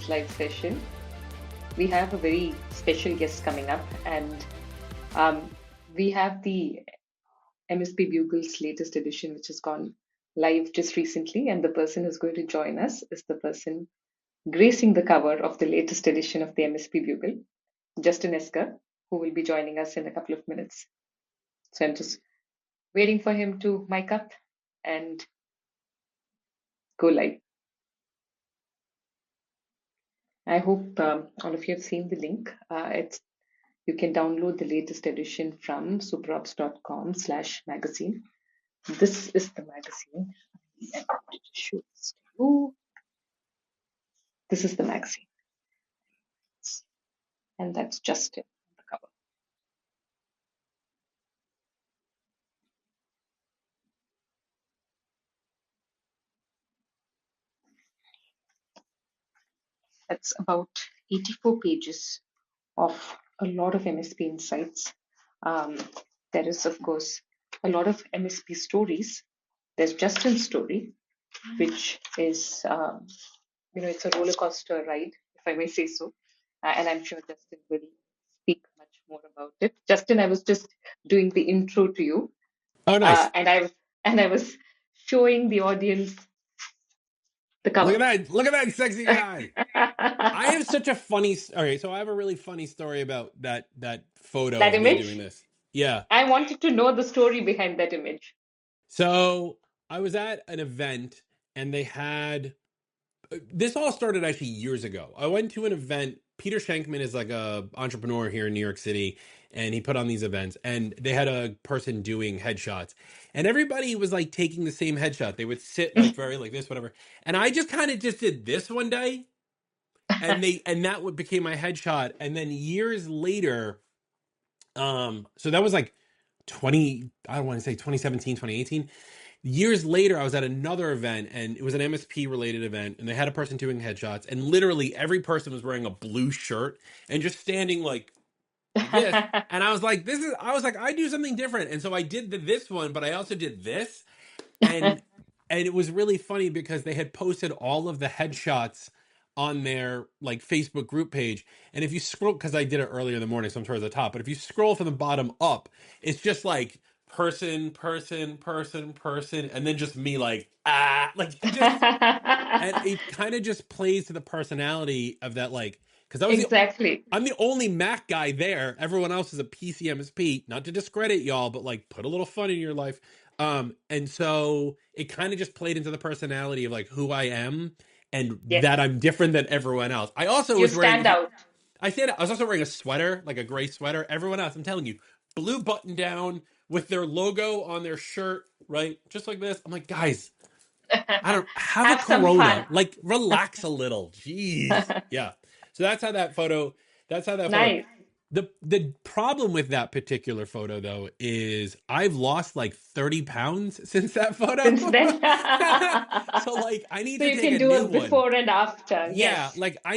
this live session. We have a very special guest coming up, and we have the MSP Bugle's latest edition, which has gone live just recently. And the person who's going to join us is the person gracing the cover of the latest edition of the MSP Bugle, Justin Esgar, who will be joining us in a couple of minutes. So I'm just waiting for him to mic up and go live. I hope all of you have seen the link. You can download the latest edition from superops.com/magazine. This is the magazine. I'm going to show this to you. This is the magazine. And that's Justin on the cover. That's about 84 pages of a lot of MSP insights. There is, of course, a lot of MSP stories. There's Justin's story, which is, it's a roller coaster ride, if I may say so. And I'm sure Justin will speak much more about it. Justin, I was just doing the intro to you, Oh, nice. and I was showing the audience the cover. Look at that sexy guy. I have such a funny. Okay, so I have a really funny story about that photo That of me doing image. this. Yeah. I wanted to know the story behind that image. So I was at an event and they had this all started actually years ago. I went to an event. Peter Shankman is like a entrepreneur here in New York City, and he put on these events. And they had a person doing headshots, and everybody was like taking the same headshot. They would sit like very like this, whatever. And I just kind of just did this one day, and that would became my headshot. And then years later, so that was like 20. I don't want to say 2017, 2018. Years later, I was at another event and it was an MSP related event and they had a person doing headshots and literally every person was wearing a blue shirt and just standing like this. And I was like, I do something different. And so I did this one, but I also did this. And it was really funny because they had posted all of the headshots on their like Facebook group page. And if you scroll, because I did it earlier in the morning, so I'm towards the top, but if you scroll from the bottom up, it's just like person, and then just me like just, and it kind of just plays to the personality of that, like, because Exactly. I'm the only Mac guy there. Everyone else is a PC MSP. Not to discredit y'all, but like put a little fun in your life. And so it kind of just played into the personality of like who I am and Yes. that I'm different than everyone else. I also You was wearing, stand out. I was also wearing a sweater, like a gray sweater. Everyone else, I'm telling you, blue button down with their logo on their shirt, right? Just like this. I'm like, guys, I don't have a Have some fun. Corona. Like, relax a little. Jeez. Yeah. So that's how that photo. That's how that photo. Nice. The problem with that particular photo though is I've lost like 30 pounds since that photo. Since then. So like I need So to you take can a do new a one. before and after. Yeah, Yes. like I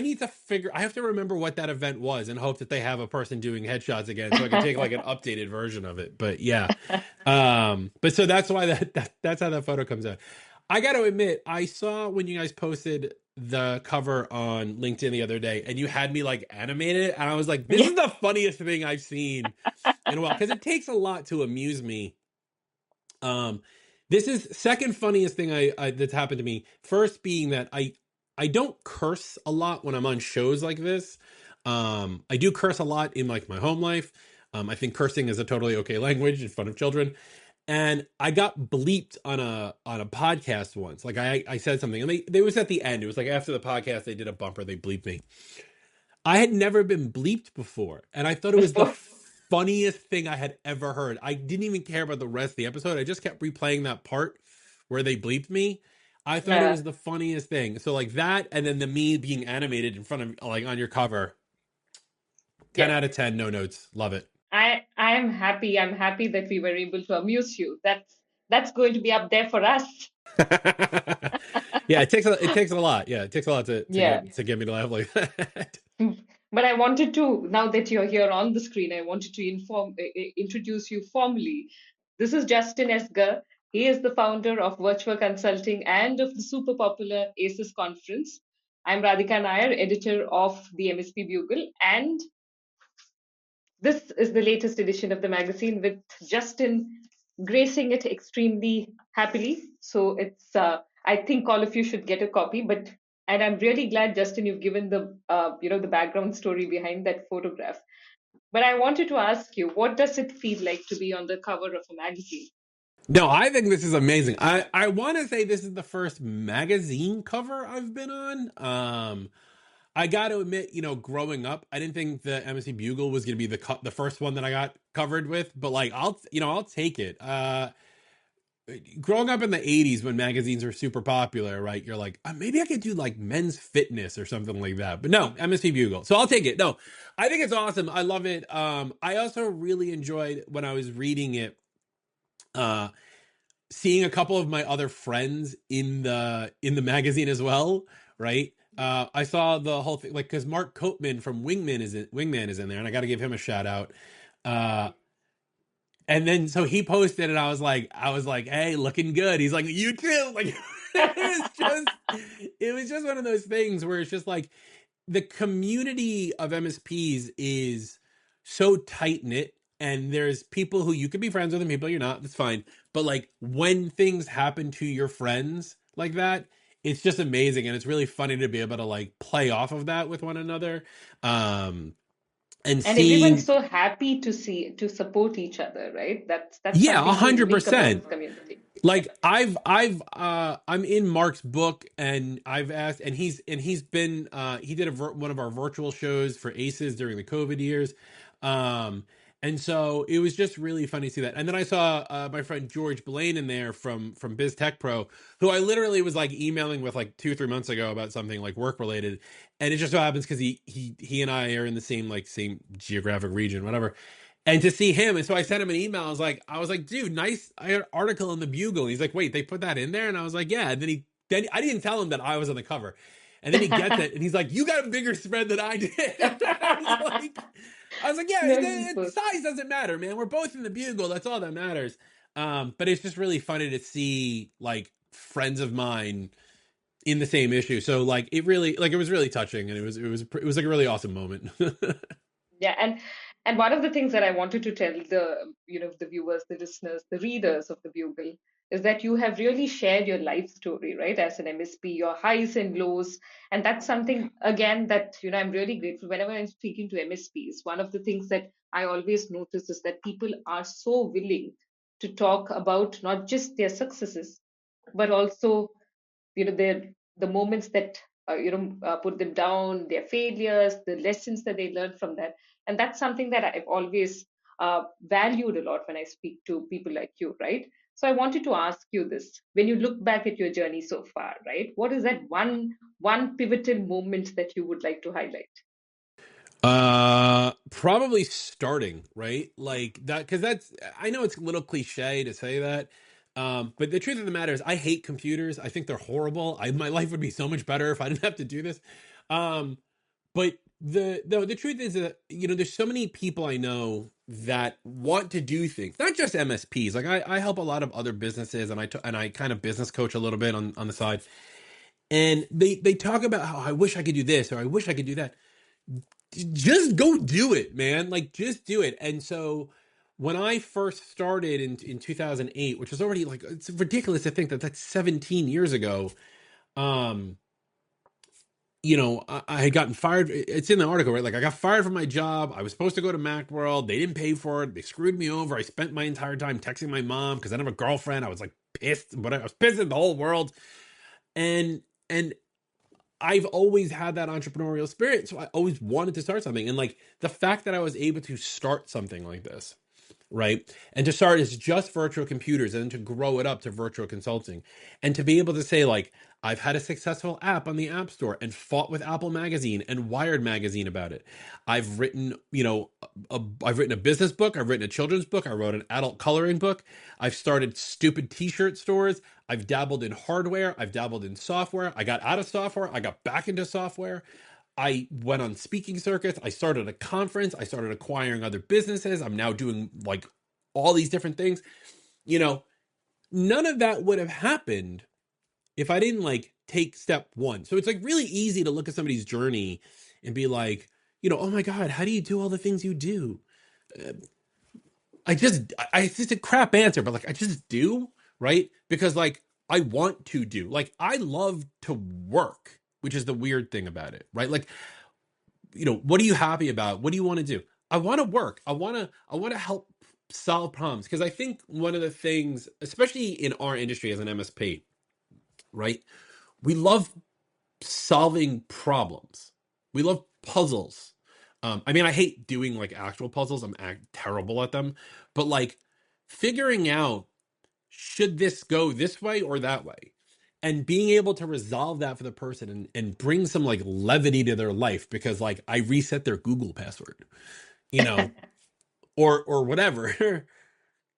have to remember what that event was and hope that they have a person doing headshots again so I can take like an updated version of it. But yeah. But so that's why that's how that photo comes out. I got to admit, I saw when you guys posted the cover on LinkedIn the other day and you had me like animated it and I was like, this is the funniest thing I've seen in a while because it takes a lot to amuse me. This is second funniest thing I that's happened to me. First being that I don't curse a lot when I'm on shows like this. I do curse a lot in like my home life. I think cursing is a totally okay language in front of children. And I got bleeped on a podcast once. Like I said something, and they was at the end. It was like after the podcast, they did a bumper. They bleeped me. I had never been bleeped before, and I thought it was the Before. funniest thing I had ever heard. I didn't even care about the rest of the episode. I just kept replaying that part where they bleeped me. I thought it was the funniest thing. So like that, and then the me being animated in front of like on your cover. 10 Yes. out of 10, no notes. Love it. I am happy. I'm happy that we were able to amuse you. That's going to be up there for us. Yeah, it takes a lot. Yeah, it takes a lot Yeah. to get me to laugh like that. But I wanted to, now that you're here on the screen, I wanted to introduce you formally. This is Justin Esgar. He is the founder of virtual consulting and of the super popular ACES conference. I'm Radhika Nair, editor of the MSP Bugle, and this is the latest edition of the magazine with Justin gracing it extremely happily. So I think all of you should get a copy. And I'm really glad, Justin, you've given the background story behind that photograph. But I wanted to ask you, what does it feel like to be on the cover of a magazine? No, I think this is amazing. I want to say this is the first magazine cover I've been on. I got to admit, growing up, I didn't think the MSC Bugle was going to be the first one that I got covered with, but like I'll take it. Growing up in the 80s when magazines were super popular, right? You're like, maybe I could do like men's fitness or something like that. But no, MSP Bugle. So I'll take it. No, I think it's awesome. I love it. I also really enjoyed when I was reading it, uh, seeing a couple of my other friends in the magazine as well, right? I saw the whole thing, like, because Mark Coatman from Wingman is in there, and I got to give him a shout out. Uh, and then so he posted, and I was like, hey, looking good. He's like, you too. Like, it was just one of those things where it's just like the community of MSPs is so tight knit, and there's people who you could be friends with and people you're not. That's fine. But like when things happen to your friends like that, it's just amazing, and it's really funny to be able to like play off of that with one another. Um, and And everyone's seeing, so happy to support each other, right? That's yeah, something so unique about 100%. this community. Like I'm in Mark's book, and I've asked, and he's been he did one of our virtual shows for ACEs during the COVID years. And so it was just really funny to see that. And then I saw my friend George Blaine in there from Biz Tech Pro, who I literally was like emailing with like 2 or 3 months ago about something like work related. And it just so happens because he and I are in the same geographic region, whatever. And to see him, and so I sent him an email. I was like, dude, nice. I had an article in the Bugle. He's like, wait, they put that in there, and I was like, yeah. And then I didn't tell him that I was on the cover, and then he gets it, and he's like, you got a bigger spread than I did. I was like, yeah, No, of course. size doesn't matter, man. We're both in the Bugle. That's all that matters. But it's just really funny to see like friends of mine in the same issue. So like it was really touching, and it was like a really awesome moment. Yeah, and one of the things that I wanted to tell the viewers, the listeners, the readers of the Bugle is that you have really shared your life story, right? As an MSP, your highs and lows, and that's something again that I'm really grateful. Whenever I'm speaking to MSPs, one of the things that I always notice is that people are so willing to talk about not just their successes, but also their the moments that put them down, their failures, the lessons that they learned from that. And that's something that I've always valued a lot when I speak to people like you, right? So I wanted to ask you this: when you look back at your journey so far, right, what is that one pivotal moment that you would like to highlight? Probably starting, right? Like that, because I know it's a little cliche to say that. But the truth of the matter is I hate computers. I think they're horrible. My life would be so much better if I didn't have to do this. Um, but the truth is that, there's so many people I know that want to do things, not just MSPs. Like I help a lot of other businesses, and I kind of business coach a little bit on the side. And they talk about how I wish I could do this or I wish I could do that. Just go do it, man. Like just do it. And so when I first started in 2008, which was already like, it's ridiculous to think that that's 17 years ago. um I had gotten fired. It's in the article, right? Like I got fired from my job. I was supposed to go to Macworld. They didn't pay for it. They screwed me over. I spent my entire time texting my mom because I didn't have a girlfriend. I was like pissed, but I was pissed at the whole world. And I've always had that entrepreneurial spirit, so I always wanted to start something. And like the fact that I was able to start something like this, right? And to start as just virtual computers and then to grow it up to virtual consulting and to be able to say, like, I've had a successful app on the App Store and fought with Apple Magazine and Wired Magazine about it. I've written, I've written a business book. I've written a children's book. I wrote an adult coloring book. I've started stupid t-shirt stores. I've dabbled in hardware. I've dabbled in software. I got out of software. I got back into software. I went on speaking circuits. I started a conference. I started acquiring other businesses. I'm now doing like all these different things. You know, None of that would have happened if I didn't like take step one. So it's like really easy to look at somebody's journey and be like, oh my God, how do you do all the things you do? Uh, it's just a crap answer, but like I just do, right? Because like I want to do, like I love to work, which is the weird thing about it, right? Like, what are you happy about? What do you want to do? I want to work. I want to help solve problems because I think one of the things, especially in our industry as an MSP, right? We love solving problems. We love puzzles. I mean, I hate doing like actual puzzles. I'm terrible at them. But like figuring out, should this go this way or that way? And being able to resolve that for the person and bring some like levity to their life because like I reset their Google password, you know, or whatever.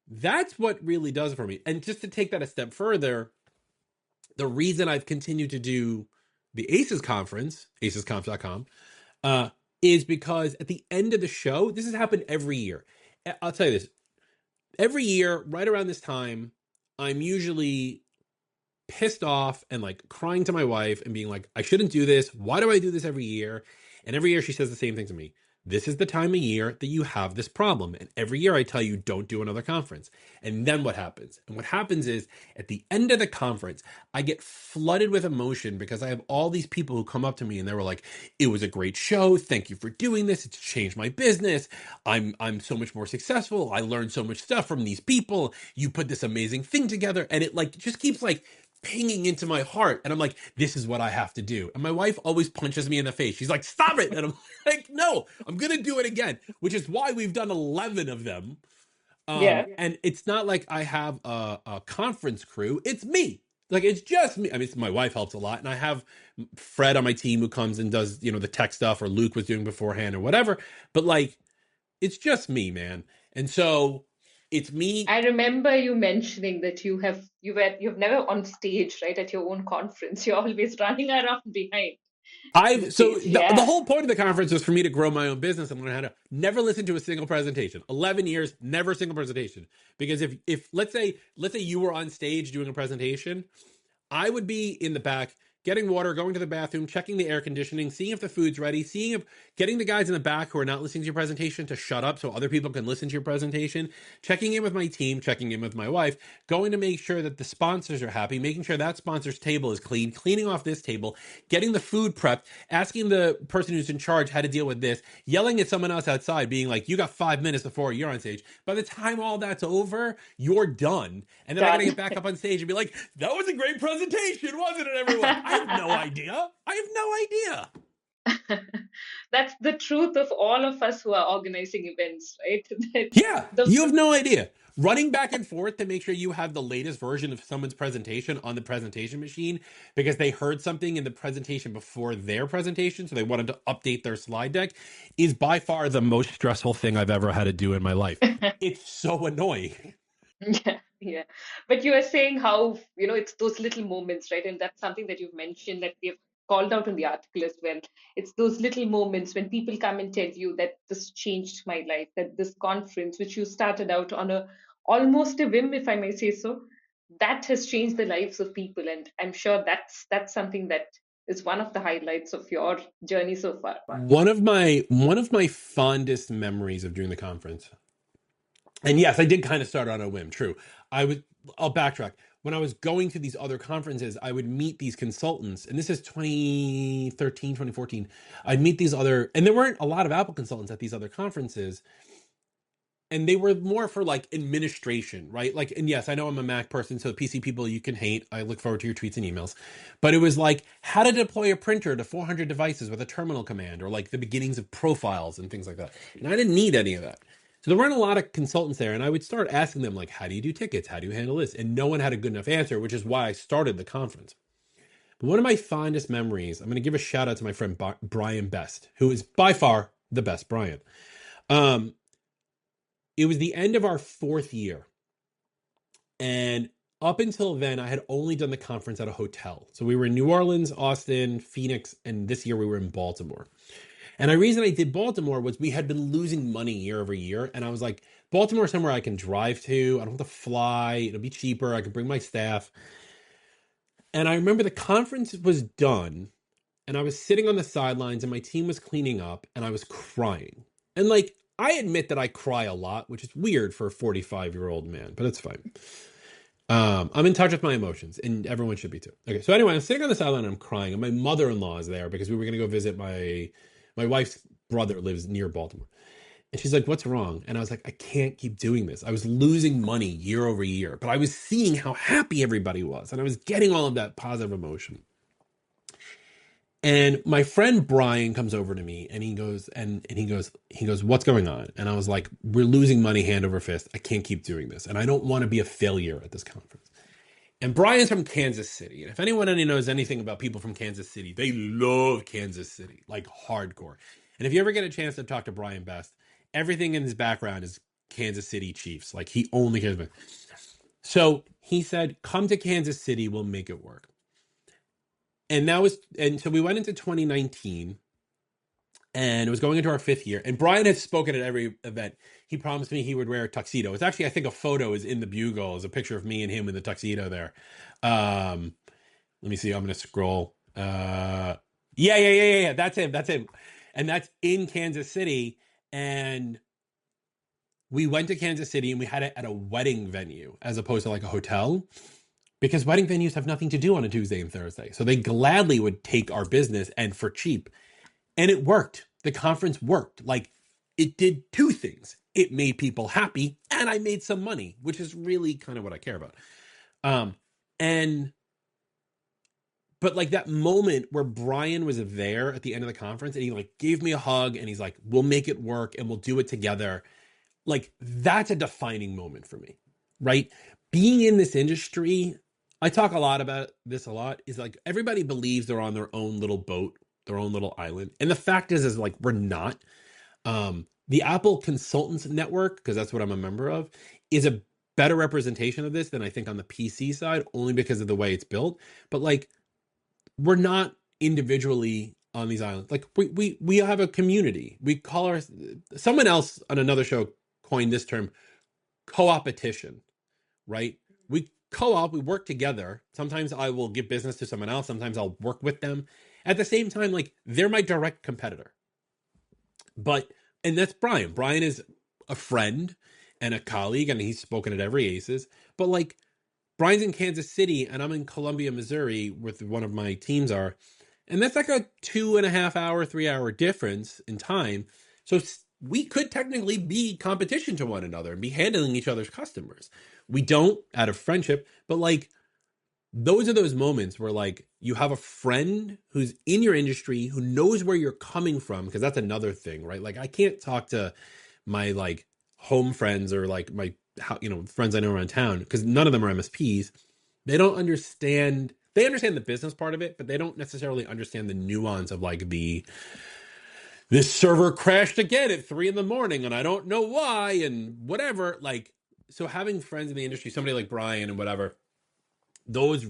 That's what really does it for me. And just to take that a step further, the reason I've continued to do the ACES conference, acesconf.com, uh, is because at the end of the show, this has happened every year. I'll tell you this, every year, right around this time, I'm usually pissed off and like crying to my wife and being like, I shouldn't do this. Why do I do this every year? And every year she says the same thing to me. This is the time of year that you have this problem. And every year I tell you, don't do another conference. And then what happens? And what happens is at the end of the conference, I get flooded with emotion because I have all these people who come up to me and they were like, it was a great show. Thank you for doing this. It's changed my business. I'm so much more successful. I learned so much stuff from these people. You put this amazing thing together. And it like just keeps like pinging into my heart, and I'm like, this is what I have to do. And my wife always punches me in the face. She's like, stop it. And I'm like, no, I'm gonna do it again, which is why we've done 11 of them. Yeah. And it's not like I have a conference crew, it's me. Like it's just me. I mean, my wife helps a lot, and I have Fred on my team who comes and does the tech stuff, or Luke was doing beforehand or whatever. But like it's just me, man. And so it's me. I remember you mentioning that you've never on stage, right, at your own conference. You're always running around behind the I've so stage. the Yeah. whole point of the conference was for me to grow my own business and learn how to never listen to a single presentation. 11 years, never a single presentation. Because if let's say you were on stage doing a presentation, I would be in the back getting water, going to the bathroom, checking the air conditioning, seeing if the food's ready, seeing if getting the guys in the back who are not listening to your presentation to shut up so other people can listen to your presentation, checking in with my team, checking in with my wife, going to make sure that the sponsors are happy, making sure that sponsor's table is clean, cleaning off this table, getting the food prepped, asking the person who's in charge how to deal with this, yelling at someone else outside, being like, you got 5 minutes before you're on stage. By the time all that's over, you're done. And then I got to Done. get back up on stage and be like, that was a great presentation, wasn't it, everyone? I have no idea. I have no idea. That's the truth of all of us who are organizing events, right? That Yeah, the you have no idea. Running back and forth to make sure you have the latest version of someone's presentation on the presentation machine because they heard something in the presentation before their presentation, so they wanted to update their slide deck, is by far the most stressful thing I've ever had to do in my life. It's so annoying. Yeah, yeah. But you are saying how, it's those little moments, right? And that's something that you've mentioned that we have called out in the article as well. It's those little moments when people come and tell you that this changed my life, that this conference, which you started out on a almost a whim, if I may say so, that has changed the lives of people. And I'm sure that's something that is one of the highlights of your journey so far. One of my fondest memories of doing the conference, and yes, I did kind of start on a whim, true. I'll backtrack. When I was going to these other conferences, I would meet these consultants, and this is 2013, 2014. I'd meet these other, and there weren't a lot of Apple consultants at these other conferences, and they were more for like administration, right? Like, and yes, I know I'm a Mac person, so PC people you can hate. I look forward to your tweets and emails. But it was like how to deploy a printer to 400 devices with a terminal command, or like the beginnings of profiles and things like that. And I didn't need any of that. So there weren't a lot of consultants there, and I would start asking them like, how do you do tickets? How do you handle this? And no one had a good enough answer, which is why I started the conference. But one of my fondest memories, I'm going to give a shout out to my friend Brian Best, who is by far the best Brian. Um, it was the end of our fourth year. And up until then, I had only done the conference at a hotel. So we were in New Orleans, Austin, Phoenix, and this year we were in Baltimore. And the reason I did Baltimore was we had been losing money year over year. And I was like, Baltimore is somewhere I can drive to. I don't have to fly. It'll be cheaper. I can bring my staff. And I remember the conference was done, and I was sitting on the sidelines, and my team was cleaning up, and I was crying. And like, I admit that I cry a lot, which is weird for a 45-year-old man, but it's fine. I'm in touch with my emotions, and everyone should be too. Okay, so anyway, I'm sitting on the sideline and I'm crying, and my mother-in-law is there because we were going to go visit my wife's brother lives near Baltimore, and she's like, "What's wrong?" And I was like, "I can't keep doing this. I was losing money year over year, but I was seeing how happy everybody was, and I was getting all of that positive emotion." And my friend Brian comes over to me and he goes, "What's going on?" And I was like, "We're losing money hand over fist. I can't keep doing this, and I don't want to be a failure at this conference." And Brian's from Kansas City. And if anyone knows anything about people from Kansas City, they love Kansas City, like hardcore. And if you ever get a chance to talk to Brian Best, everything in his background is Kansas City Chiefs. Like he only cares about. So he said, "Come to Kansas City, we'll make it work." And so we went into 2019 and it was going into our 5th year. And Brian has spoken at every event. He promised me he would wear a tuxedo. It's actually, I think a photo is in the Bugle, is a picture of me and him in the tuxedo there. Let me see. I'm going to scroll. Yeah. That's him. That's him. And that's in Kansas City. And we went to Kansas City and we had it at a wedding venue as opposed to like a hotel, because wedding venues have nothing to do on a Tuesday and Thursday. So they gladly would take our business and for cheap. And it worked. The conference worked. Like it did two things. It made people happy and I made some money, which is really kind of what I care about. And But like that moment where Brian was there at the end of the conference and he like gave me a hug and he's like, "We'll make it work and we'll do it together." Like that's a defining moment for me, right? Being in this industry, I talk a lot about this a lot, is like everybody believes they're on their own little boat, their own little island. And the fact is like we're not. The Apple Consultants Network, because that's what I'm a member of, is a better representation of this than I think on the PC side, only because of the way it's built. But like we're not individually on these islands. Like we have a community. We call our someone else on another show coined this term co-opetition, right? We co-op, we work together. Sometimes I will give business to someone else, sometimes I'll work with them. At the same time, like they're my direct competitor. But and that's Brian. Brian is a friend and a colleague, and he's spoken at every ACES. But like Brian's in Kansas City and I'm in Columbia, Missouri, with one of my teams are. And that's like a 2.5 hour, 3 hour difference in time. So we could technically be competition to one another and be handling each other's customers. We don't out of friendship, but like those are those moments where like you have a friend who's in your industry who knows where you're coming from, because that's another thing, right? Like I can't talk to my like home friends or like my friends I know around town because none of them are MSPs. They don't understand. They understand the business part of it, but they don't necessarily understand the nuance of like this server crashed again at 3 in the morning and I don't know why and whatever. Like, so having friends in the industry, somebody like Brian and whatever, those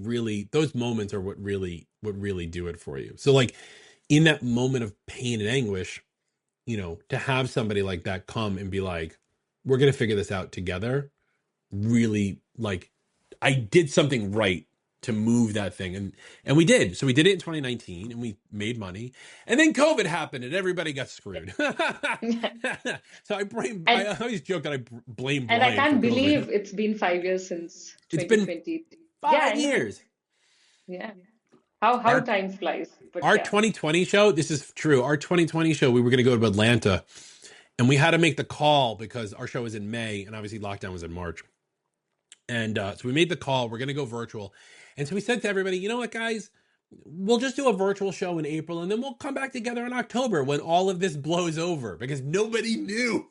moments are what really do it for you. So like in that moment of pain and anguish, to have somebody like that come and be like, "We're going to figure this out together," really, like, I did something right to move that thing. And we did. So we did it in 2019 and we made money. And then COVID happened and everybody got screwed. So I and always joke that I blame and I Brian for can't COVID. believe it's been 5 years since It's been 2020. Yeah, I five know. years. Yeah. How Our time flies. But our yeah. 2020 show, this is true. Our 2020 show, we were going to go to Atlanta and we had to make the call because our show was in May and obviously lockdown was in March. And so we made the call. We're going to go virtual. And so we said to everybody, "You know what, guys? We'll just do a virtual show in April and then we'll come back together in October when all of this blows over," because nobody knew.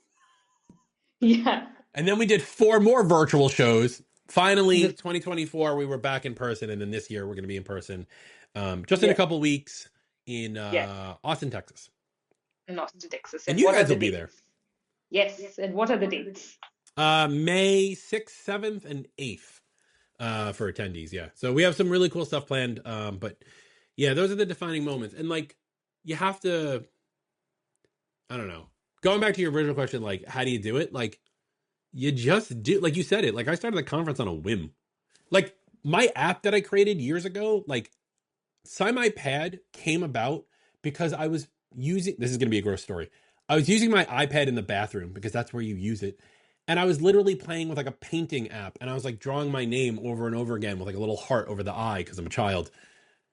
Yeah. And then we did 4 more virtual shows. Finally, This 2024, we were back in person. And then this year, we're going to be in person just in a yeah. couple weeks in Yeah. Austin, Texas. In Austin, Texas. And And you what are guys the will be there. dates? Yes. And what are the dates? May 6th, 7th, and 8th for attendees. Yeah. So we have some really cool stuff planned. But yeah, those are the defining moments. And like, you have to, I don't know, going back to your original question, like, how do you do it? Like, you just do, like you said it. Like, I started the conference on a whim. Like, my app that I created years ago, like Sign My Pad came about because I was using, this is going to be a gross story. I was using my iPad in the bathroom because that's where you use it. And I was literally playing with like a painting app, and I was like drawing my name over and over again with like a little heart over the eye because I'm a child.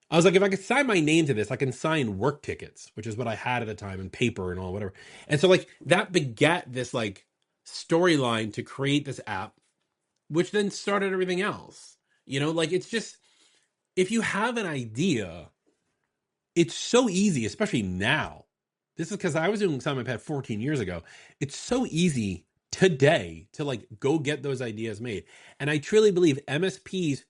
I was like, if I could sign my name to this, I can sign work tickets, which is what I had at the time, and paper and all whatever. And so like that begat this like storyline to create this app, which then started everything else. Like it's just, if you have an idea, it's so easy, especially now. This is because I was doing Simon Pad 14 years ago. It's so easy today to like go get those ideas made. And I truly believe MSPs,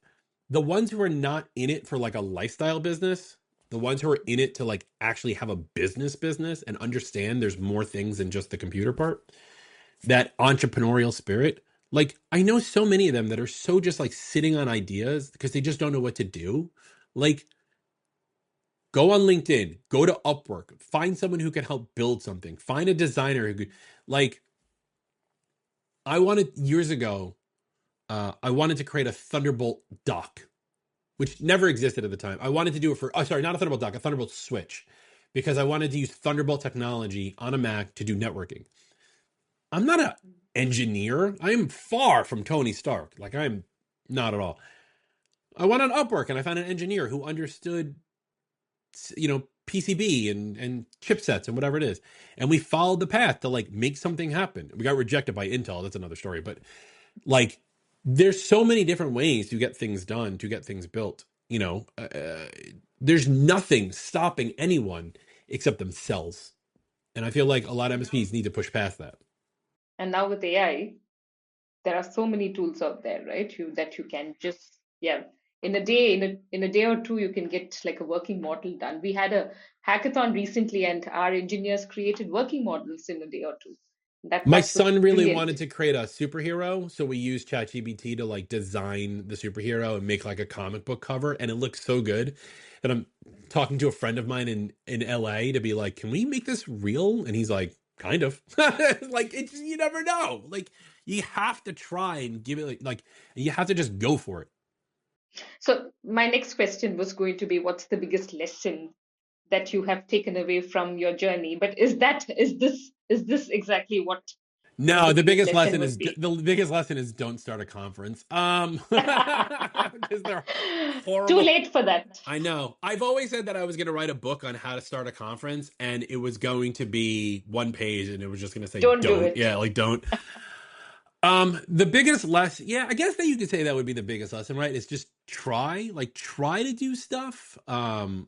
the ones who are not in it for like a lifestyle business, the ones who are in it to like actually have a business and understand there's more things than just the computer part, that entrepreneurial spirit. Like I know so many of them that are so just like sitting on ideas because they just don't know what to do. Like go on LinkedIn, go to Upwork, find someone who can help build something, find a designer who could, like, I wanted years ago, I wanted to create a Thunderbolt dock, which never existed at the time. I wanted to do it for, oh, sorry, not a Thunderbolt dock, a Thunderbolt switch, because I wanted to use Thunderbolt technology on a Mac to do networking. I'm not an engineer. I am far from Tony Stark. Like, I'm not at all. I went on Upwork and I found an engineer who understood PCB and chipsets and whatever it is, and we followed the path to like make something happen. We got rejected by Intel, that's another story, but like there's so many different ways to get things done, to get things built. There's nothing stopping anyone except themselves, and I feel like a lot of MSPs need to push past that. And now with AI, there are so many tools out there, right? That you can just, yeah, in a day or two, you can get like a working model done. We had a hackathon recently, and our engineers created working models in a day or two. My That was son really brilliant. wanted to create a superhero, so we used ChatGPT to like design the superhero and make like a comic book cover, and it looks so good that I'm talking to a friend of mine in LA to be like, "Can we make this real?" And he's like, "Kind of." Like it's, you never know. Like you have to try and give it like you have to just go for it. So my next question was going to be, what's the biggest lesson that you have taken away from your journey? But is this exactly what No, the the biggest biggest lesson lesson would is be? don't start a conference. Because they're Too horrible. late for that. I know. I've always said that I was going to write a book on how to start a conference, and it was going to be one page, and it was just going to say, Don't do don't. it. Yeah, like, don't. The biggest lesson, yeah, I guess that you could say that would be the biggest lesson, right? Is just try to do stuff. I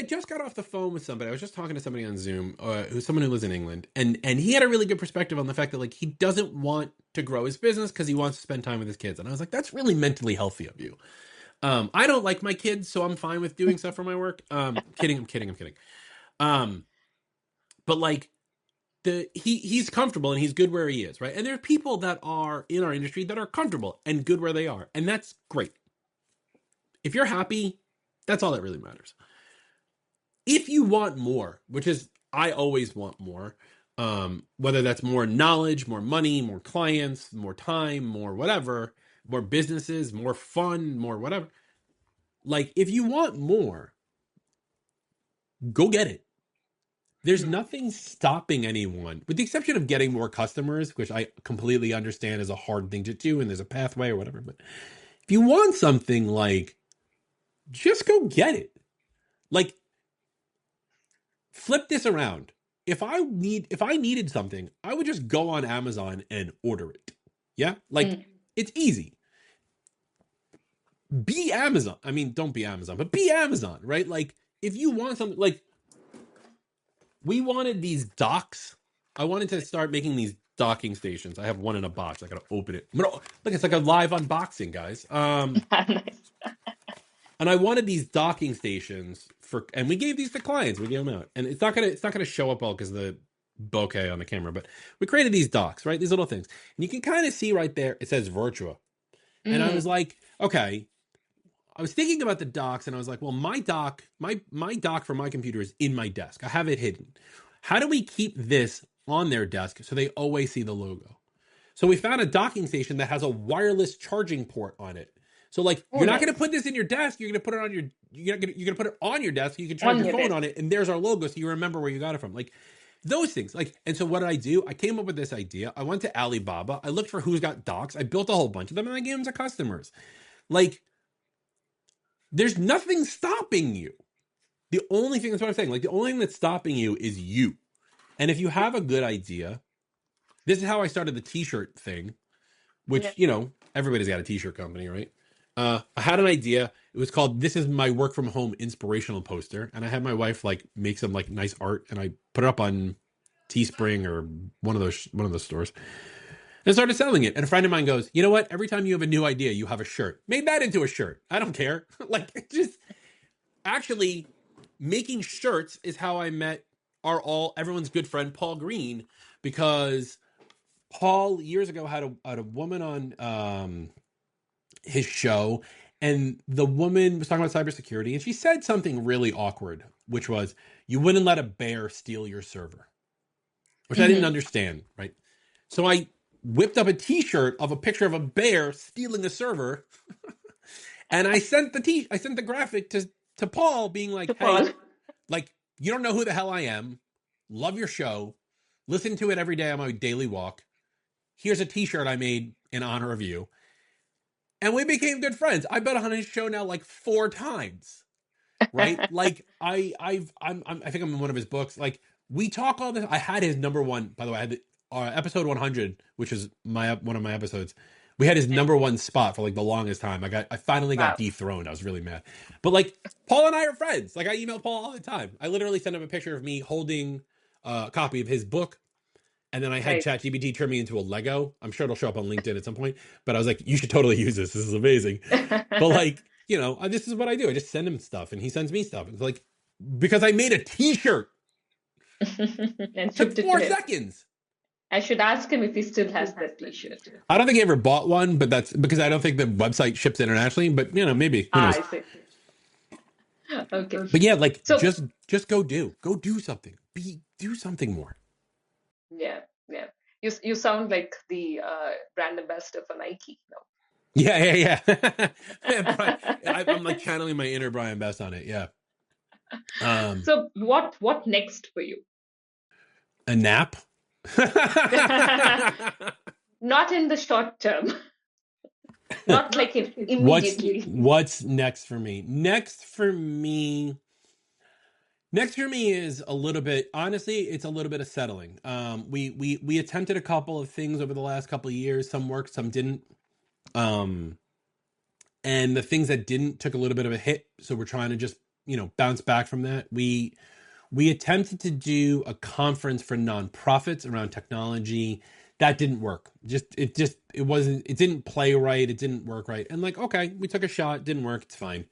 just got off the phone with somebody. I was just talking to somebody on Zoom, who's someone who lives in England, and he had a really good perspective on the fact that like he doesn't want to grow his business because he wants to spend time with his kids. And I was like, that's really mentally healthy of you. I don't like my kids, so I'm fine with doing stuff for my work. I'm kidding. Um, but like he's comfortable and he's good where he is, right? And there are people that are in our industry that are comfortable and good where they are, and that's great. If you're happy, that's all that really matters. If you want more, which is I always want more, whether that's more knowledge, more money, more clients, more time, more whatever, more businesses, more fun, more whatever. Like if you want more, go get it. There's nothing stopping anyone, with the exception of getting more customers, which I completely understand is a hard thing to do, and there's a pathway or whatever. But if you want something, like, just go get it. Like, flip this around. If I needed something, I would just go on Amazon and order it. Yeah? Like, Mm. it's easy. Be Amazon. I mean, don't be Amazon, but be Amazon, right? Like, if you want something, like, we wanted these docks. I wanted to start making these docking stations. I have one in a box. I gotta open it. Look, it's like a live unboxing, guys. Nice. And I wanted these docking stations and we gave these to clients. We gave them out, and it's not gonna show up well because of the bokeh on the camera. But we created these docks, right? These little things, and you can kind of see right there. It says Virtua, and I was Mm. like, okay. I was thinking about the docks, and I was like, well, my dock for my computer is in my desk. I have it hidden. How do we keep this on their desk so they always see the logo? So we found a docking station that has a wireless charging port on it. So like Oh, you're not going to put nice. this in your desk. You're going to put it on your you're going to put it on your desk. You can charge On your your phone desk. on it, and there's our logo, so you remember where you got it from. Like those things. Like, and so what did I do? I came up with this idea. I went to Alibaba. I looked for who's got docks. I built a whole bunch of them, and I gave them to customers. Like there's nothing stopping you. The only thing, that's what I'm saying. Like the only thing that's stopping you is you. And if you have a good idea, this is how I started the T-shirt thing, Yeah. which everybody's got a T-shirt company, right? I had an idea. It was called "This is my work from home inspirational poster," and I had my wife like make some like nice art, and I put it up on Teespring or one of those stores, and started selling it. And a friend of mine goes, "You know what? Every time you have a new idea, you have a shirt. Made that into a shirt. I don't care. Like just actually making shirts is how I met everyone's good friend Paul Green, because Paul years ago had a woman on his show, and the woman was talking about cybersecurity, and she said something really awkward, which was, "You wouldn't let a bear steal your server," which I didn't Hmm. understand, right? So I whipped up a T-shirt of a picture of a bear stealing a server, and I sent the graphic to Paul, being To like, "Hey, Paul. like you don't know who the hell I am. Love your show. Listen to it every day on my daily walk. Here's a T-shirt I made in honor of you." And we became good friends. I've been on his show now like 4 times, right? Like I think I'm in one of his books. Like we talk all this. I had his number one. By the way, I had episode 100, which is one of my episodes. We had his number one spot for like the longest time. I finally got Wow. dethroned. I was really mad. But like Paul and I are friends. Like I email Paul all the time. I literally send him a picture of me holding a copy of his book, and then I had Right. ChatGPT turn me into a Lego. I'm sure it'll show up on LinkedIn at some point. But I was like, you should totally use this. This is amazing. But like, this is what I do. I just send him stuff, and he sends me stuff. It's like, because I made a T-shirt. And Took shipped it to four him. seconds. I should ask him if he still has that T-shirt. I don't think he ever bought one, but that's because I don't think the website ships internationally. But maybe, who Ah, knows? I see. Okay. But yeah, like So, just go do something. Do something more. yeah, yeah. You sound like the brand ambassador for Nike Yeah. now. I'm like channeling my inner Brian Best on it. Yeah. Um, So what next for you? a nap. Not in the short term, not like what's immediately. what's next for me? Next for me is a little bit, honestly, it's a little bit of settling. We attempted a couple of things over the last couple of years. Some worked, some didn't. Um, and the things that didn't took a little bit of a hit. So we're trying to just, bounce back from that. We attempted to do a conference for nonprofits around technology. That didn't work. It didn't play right. It didn't work right. And like, okay, we took a shot, didn't work. It's fine.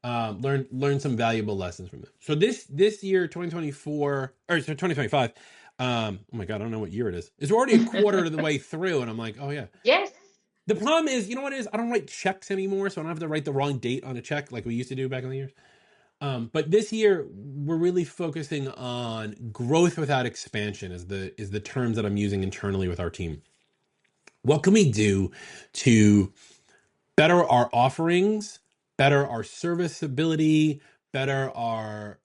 Learn some valuable lessons from it. So this year, 2024, or so 2025. Oh my God, I don't know what year it is. It's already a quarter of the way through, and I'm like, oh yeah. Yes. The problem is, you know what it is? I don't write checks anymore, so I don't have to write the wrong date on a check like we used to do back in the years. But this year we're really focusing on growth without expansion is the terms that I'm using internally with our team. What can we do to better our offerings, better our serviceability, better our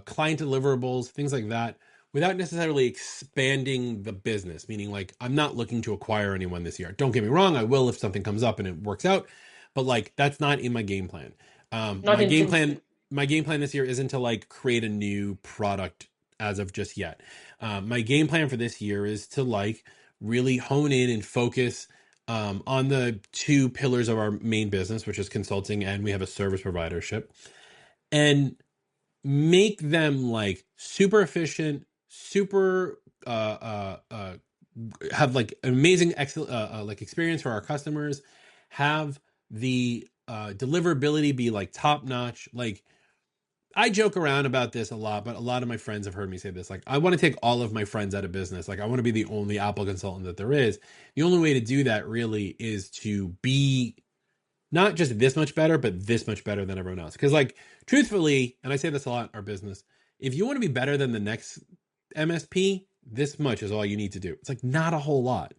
client deliverables, things like that, without necessarily expanding the business? Meaning, like, I'm not looking to acquire anyone this year. Don't get me wrong, I will if something comes up and it works out, but like that's not in my game plan. Um, Not my game plan, intensely. my game plan this year isn't to like create a new product as of just yet. My game plan for this year is to like really hone in and focus on the two pillars of our main business, which is consulting, and we have a service providership, and make them like super efficient, super have like amazing excellent like experience for our customers, have the deliverability be like top notch. Like I joke around about this a lot, but a lot of my friends have heard me say this. Like, I want to take all of my friends out of business. Like, I want to be the only Apple consultant that there is. The only way to do that really is to be not just this much better, but this much better than everyone else. Because, like, truthfully, and I say this a lot in our business, if you want to be better than the next MSP, this much is all you need to do. It's like not a whole lot.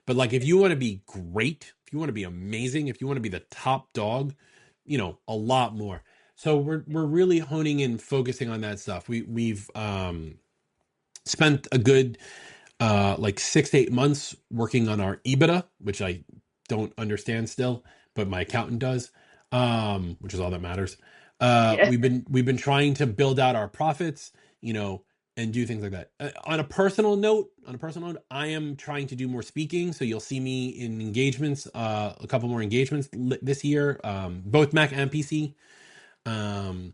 But like, if you want to be great, if you want to be amazing, if you want to be the top dog, a lot more. So we're really honing in, focusing on that stuff. We've spent a good like 6 to 8 months working on our EBITDA, which I don't understand still, but my accountant does, which is all that matters. Yeah. We've been trying to build out our profits, and do things like that. On a personal note, I am trying to do more speaking, so you'll see me in engagements, a couple more engagements this year, both Mac and PC. Um,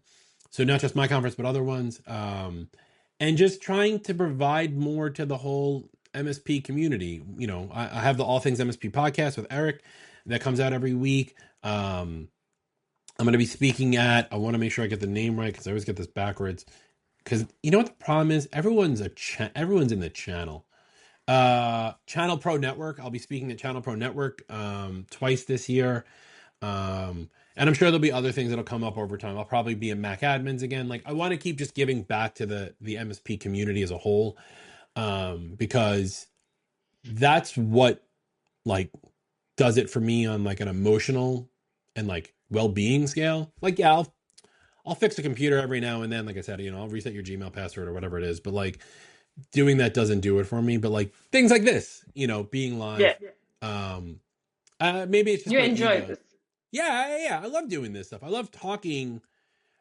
so not just my conference, but other ones. And just trying to provide more to the whole MSP community. I have the All Things MSP podcast with Eric that comes out every week. I'm going to be speaking at, I want to make sure I get the name right because I always get this backwards. Because you know what the problem is? Everyone's in the channel. Channel Pro Network. I'll be speaking at Channel Pro Network twice this year. And I'm sure there'll be other things that'll come up over time. I'll probably be in Mac admins again. Like, I want to keep just giving back to the MSP community as a whole, because that's what like does it for me on like an emotional and like well-being scale. Like, yeah, I'll fix a computer every now and then. Like I said, I'll reset your Gmail password or whatever it is. But like, doing that doesn't do it for me. But like things like this, being Yeah. live, um, maybe it's just You my enjoy ego. this. Yeah. I love doing this stuff. I love talking,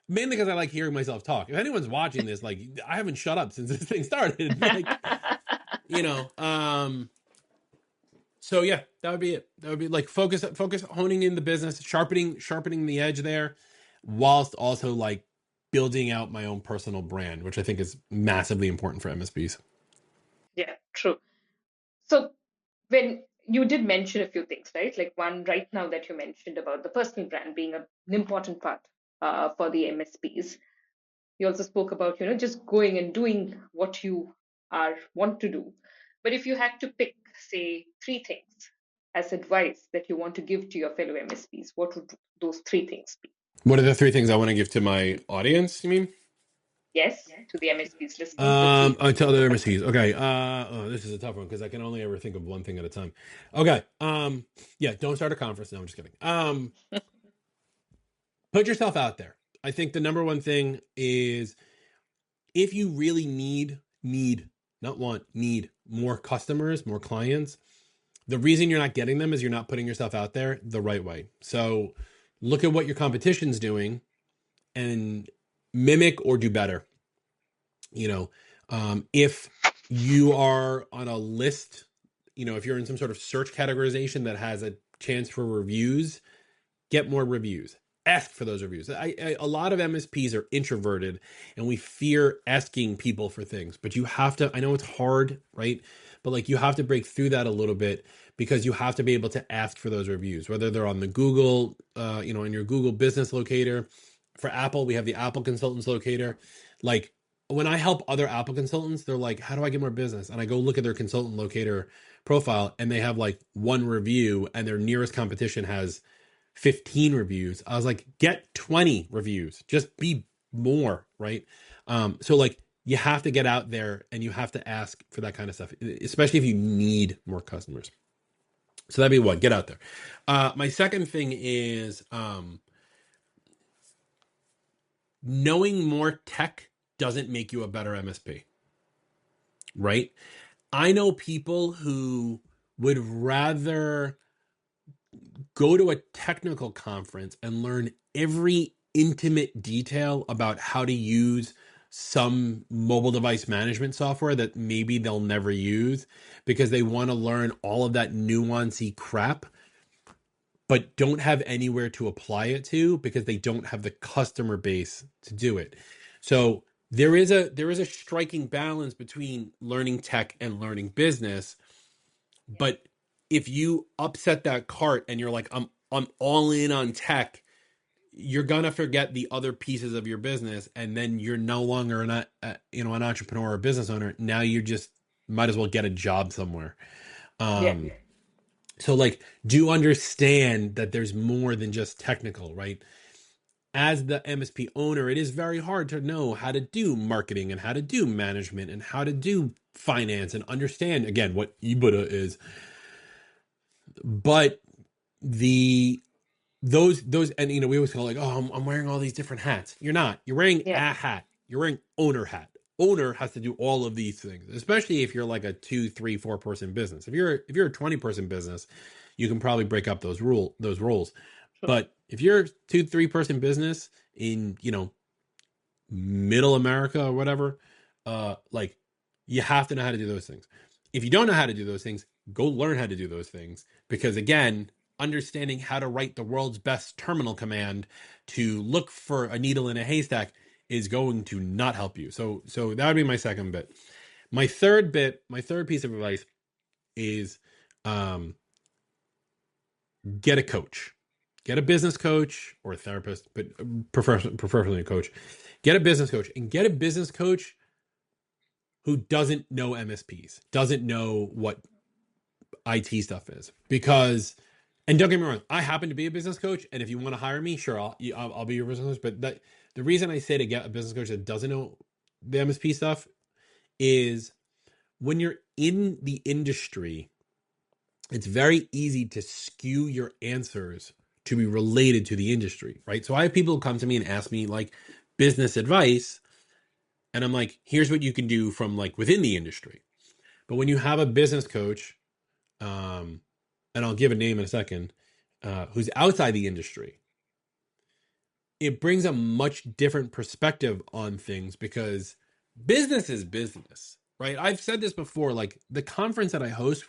mainly because I like hearing myself talk. If anyone's watching this, like, I haven't shut up since this thing started. Like, you know. So yeah, that would be it. That would be like focus, honing in the business, sharpening the edge there, whilst also like building out my own personal brand, which I think is massively important for MSPs. Yeah, true. So when you did mention a few things, right? Like one right now that you mentioned about the personal brand being an important part for the MSPs. You also spoke about, just going and doing what you are want to do. But if you had to pick, say, three things as advice that you want to give to your fellow MSPs, what would those three things be? What are the three things I want to give to my audience, you mean? Yes, to the MSPs listening, the three things. To other MSPs. Okay. This is a tough one because I can only ever think of one thing at a time. Okay. Yeah, don't start a conference. No, I'm just kidding. Put yourself out there. I think the number one thing is, if you really need, not want, need more customers, more clients, the reason you're not getting them is you're not putting yourself out there the right way. So look at what your competition's doing and mimic or do better. If you are on a list, if you're in some sort of search categorization that has a chance for reviews, get more reviews. Ask for those reviews. A lot of MSPs are introverted and we fear asking people for things, but you have to, I know it's hard, right? But like, you have to break through that a little bit, because you have to be able to ask for those reviews, whether they're on the Google, in your Google business locator. For Apple, we have the Apple consultants locator. Like, when I help other Apple consultants, they're like, how do I get more business? And I go look at their consultant locator profile and they have like one review and their nearest competition has 15 reviews. I was like, get 20 reviews, just be more, right? So like, you have to get out there and you have to ask for that kind of stuff, especially if you need more customers. So that'd be one, get out there. My second thing is, knowing more tech doesn't make you a better MSP, right? I know people who would rather go to a technical conference and learn every intimate detail about how to use some mobile device management software that maybe they'll never use, because they want to learn all of that nuancy crap, but don't have anywhere to apply it to because they don't have the customer base to do it. So there is a striking balance between learning tech and learning business. But if you upset that cart and you're like, I'm all in on tech, you're gonna forget the other pieces of your business, and then you're no longer an entrepreneur or business owner. Now you just might as well get a job somewhere. Yeah. Um, so like, do understand that there's more than just technical, right? As the MSP owner, it is very hard to know how to do marketing and how to do management and how to do finance and understand again what EBITDA is. But the those and we always go like, oh, I'm wearing all these different hats. You're not. You're wearing Yeah, a hat. You're wearing owner hat. Owner has to do all of these things, especially if you're like a 2, 3, 4 person business. If you're a 20 person business, you can probably break up those roles. true. But if you're a 2, 3 person business in middle America or whatever, like you have to know how to do those things. If you don't know how to do those things, go learn how to do those things. Because again, understanding how to write the world's best terminal command to look for a needle in a haystack is going to not help you. So that would be my second bit. My third piece of advice is um, get a coach. Get a business coach or a therapist, but preferably a coach. Get a business coach and get a business coach who doesn't know MSPs, doesn't know what IT stuff is. Because, and don't get me wrong, I happen to be a business coach, and if you want to hire me, sure, I'll be your business coach. But the reason I say to get a business coach that doesn't know the MSP stuff is when you're in the industry, it's very easy to skew your answers to be related to the industry, right? So I have people who come to me and ask me like business advice, and I'm like, here's what you can do from like within the industry. But when you have a business coach, um, and I'll give a name in a second, who's outside the industry, it brings a much different perspective on things because business is business, right? I've said this before, like the conference that I host,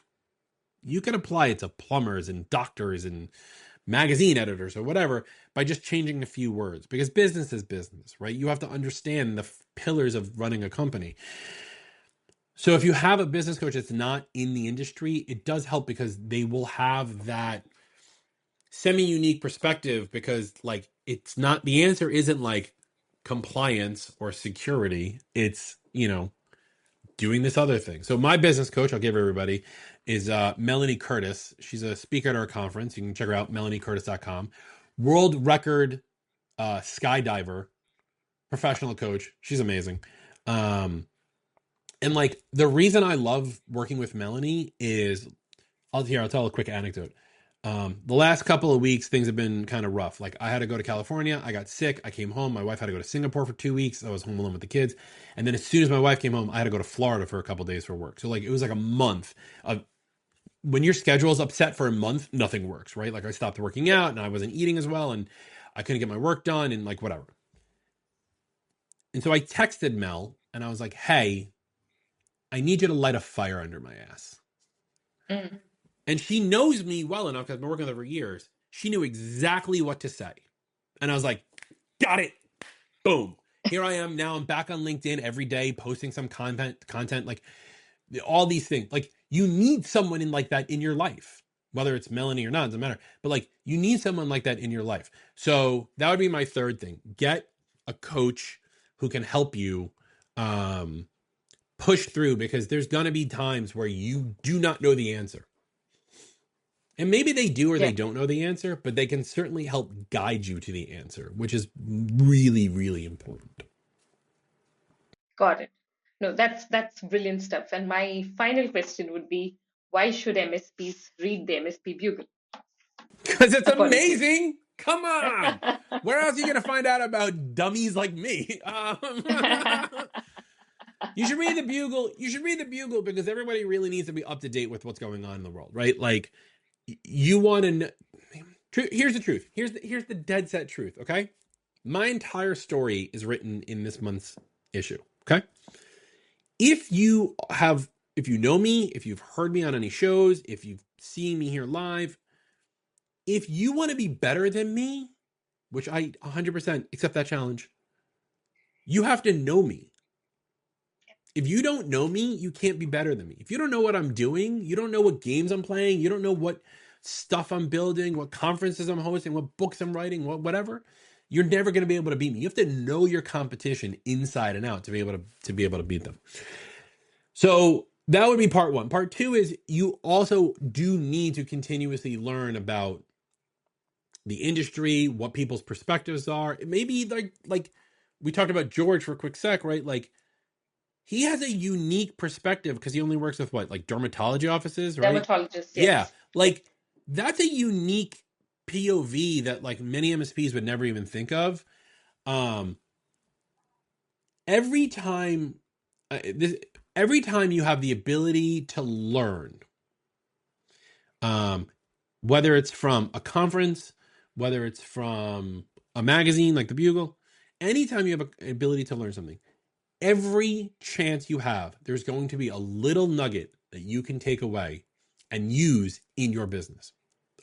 you can apply it to plumbers and doctors and magazine editors or whatever by just changing a few words because business is business, right? You have to understand the pillars of running a company. So if you have a business coach that's not in the industry, it does help because they will have that semi-unique perspective because like it's not the answer isn't like compliance or security. It's, doing this other thing. So my business coach, I'll give everybody, is Melanie Curtis. She's a speaker at our conference. You can check her out, melaniecurtis.com. World record skydiver, professional coach. She's amazing. And like the reason I love working with Melanie is I'll tell a quick anecdote. The last couple of weeks, things have been kind of rough. Like I had to go to California. I got sick. I came home. My wife had to go to Singapore for 2 weeks. I was home alone with the kids. And then as soon as my wife came home, I had to go to Florida for a couple of days for work. So like, it was like a month of when your schedule is upset for a month, nothing works, right? Like I stopped working out and I wasn't eating as well and I couldn't get my work done and like whatever. And so I texted Mel and I was like, hey, I need you to light a fire under my ass. Mm. And she knows me well enough because I've been working with her for years. She knew exactly what to say. And I was like, got it. Boom. Here I am. Now I'm back on LinkedIn every day posting some content, like all these things. Like you need someone in like that in your life, whether it's Melanie or not, doesn't matter. But like you need someone like that in your life. So that would be my third thing. Get a coach who can help you push through because there's going to be times where you do not know the answer. And maybe they do or Yeah, they don't know the answer, but they can certainly help guide you to the answer, which is really, really important. got it. No, that's brilliant stuff. And my final question would be, why should MSPs read the MSP Bugle, Because it's according to amazing. Come you? on. Where else are you going to find out about dummies like me? You should read the Bugle. You should read the Bugle because everybody really needs to be up to date with what's going on in the world, right? Like, you want to know. Here's the truth. Here's the dead set truth, okay? My entire story is written in this month's issue, okay? If you have, if you know me, if you've heard me on any shows, if you've seen me here live, if you want to be better than me, which I 100% accept that challenge, you have to know me. If you don't know me, you can't be better than me. If you don't know what I'm doing, you don't know what games I'm playing, you don't know what stuff I'm building, what conferences I'm hosting, what books I'm writing, whatever, you're never going to be able to beat me. You have to know your competition inside and out to be able to beat them. So that would be part one. Part two is you also do need to continuously learn about the industry, what people's perspectives are. It may be like we talked about George for a quick sec, right? Like he has a unique perspective because he only works with what, like dermatology offices, right? Dermatologist, Yeah. yes. Like That's a unique POV that like many MSPs would never even think of. Um, every time, this, every time you have the ability to learn, um, whether it's from a conference, whether it's from a magazine like the Bugle, anytime you have an ability to learn something, every chance you have, there's going to be a little nugget that you can take away and use in your business,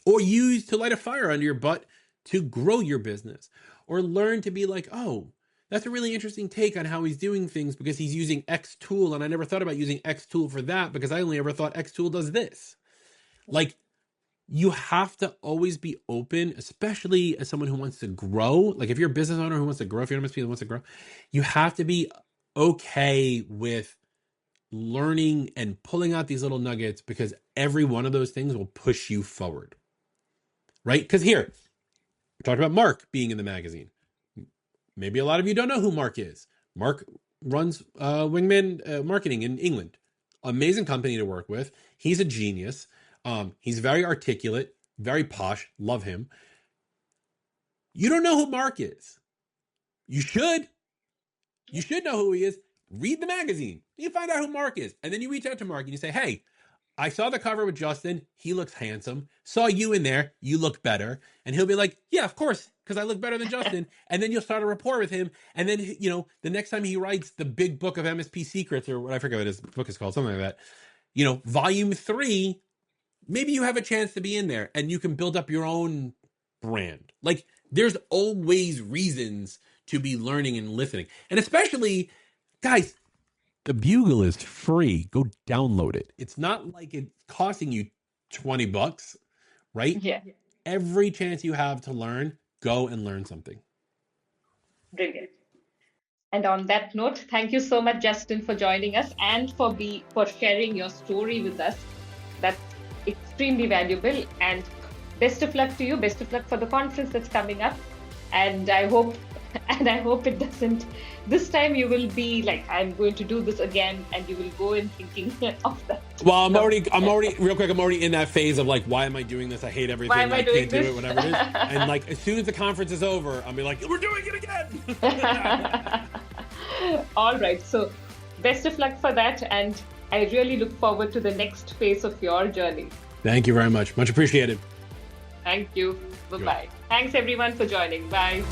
or use to light a fire under your butt to grow your business, or learn to be like, oh, that's a really interesting take on how he's doing things because he's using X tool, and I never thought about using X tool for that because I only ever thought X tool does this. Like, you have to always be open, especially as someone who wants to grow. Like if you're a business owner who wants to grow, if you're an MSP who wants to grow, you have to be okay with learning and pulling out these little nuggets, because every one of those things will push you forward. Right? Because here, we talked about Mark being in the magazine. Maybe a lot of you don't know who Mark is. Mark runs Wingman Marketing in England. Amazing company to work with. He's a genius. He's very articulate, very posh. Love him. You don't know who Mark is. You should. You should know who he is. Read the magazine. You find out who Mark is. And then you reach out to Mark and you say, hey, I saw the cover with Justin. He looks handsome. Saw you in there. You look better. And he'll be like, yeah, of course, because I look better than Justin. And then you'll start a rapport with him. And then, you know, the next time he writes the big book of MSP secrets, or what I forget what his book is called, something like that, you know, volume 3, maybe you have a chance to be in there and you can build up your own brand. Like, there's always reasons to be learning and listening. And especially, guys, the Bugle is free. Go download it. It's not like it's costing you $20, right? Yeah, Every chance you have to learn, go and learn something. brilliant. And on that note, thank you so much, Justin, for joining us and for sharing your story with us. That's extremely valuable. And best of luck to you. Best of luck for the conference that's coming up. And I hope it doesn't. This time you will be like, I'm going to do this again, and you will go in thinking of that. Well, I'm already real quick. I'm already in that phase of like, why am I doing this? I hate everything. Why am I I doing can't do this? it, whatever it is. And like, as soon as the conference is over, I'll be like, we're doing it again. All right. So best of luck for that. And I really look forward to the next phase of your journey. Thank you very much. Much appreciated. Thank you. Bye-bye. Thanks everyone for joining. Bye.